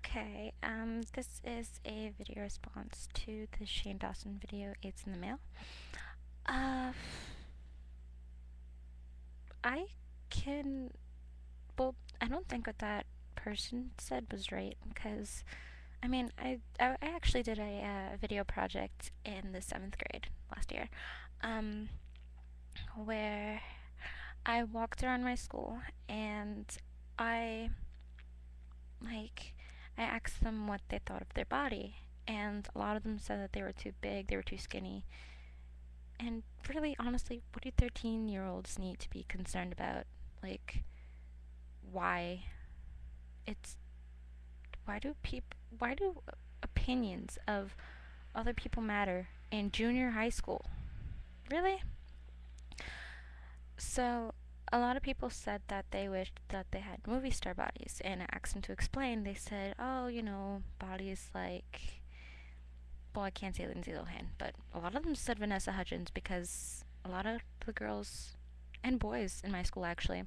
Okay, this is a video response to the Shane Dawson video, AIDS in the Mail. Uh, I can, well, I don't think what that person said was right, because, I actually did a video project in the 7th grade last year, um, where I walked around my school, and I, like, I asked them what they thought of their body, and a lot of them said that they were too big, they were too skinny. And really, honestly, what do 13-year-olds need to be concerned about? Like, why? It's why do opinions of other people matter in junior high school? Really? So, a lot of people said that they wished that they had movie star bodies, and I asked them to explain. They said, "Oh, bodies like." Well, I can't say Lindsay Lohan, but a lot of them said Vanessa Hudgens because a lot of the girls and boys in my school actually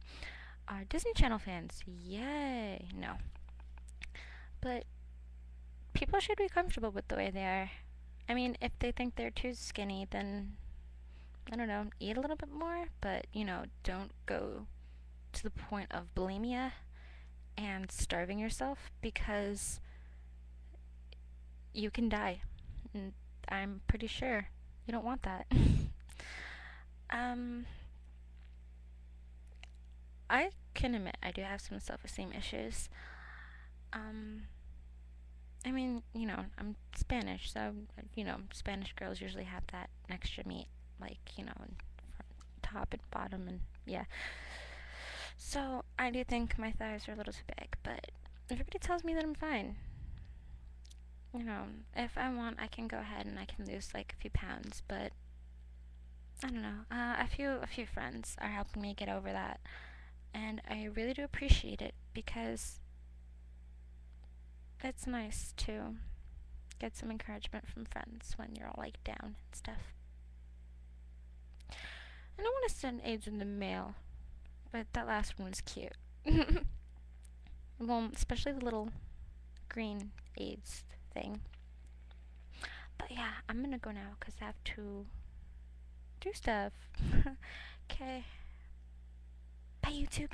are Disney Channel fans. Yay! No. But people should be comfortable with the way they are. I mean, if they think they're too skinny, then I don't know, eat a little bit more, but don't go to the point of bulimia and starving yourself because you can die. And I'm pretty sure you don't want that. um, I can admit I do have some self-esteem issues. Um, I'm Spanish, so, Spanish girls usually have that extra meat, like, in top and bottom, and yeah. So, I do think my thighs are a little too big, but everybody tells me that I'm fine. If I want, I can go ahead and I can lose, like, a few pounds, but I don't know. A few friends are helping me get over that, and I really do appreciate it because it's nice to get some encouragement from friends when you're all like down and stuff. And I want to send AIDS in the mail, but that last one was cute. Well, especially the little green AIDS thing. But yeah, I'm gonna go now because I have to do stuff. Okay. Bye, YouTube.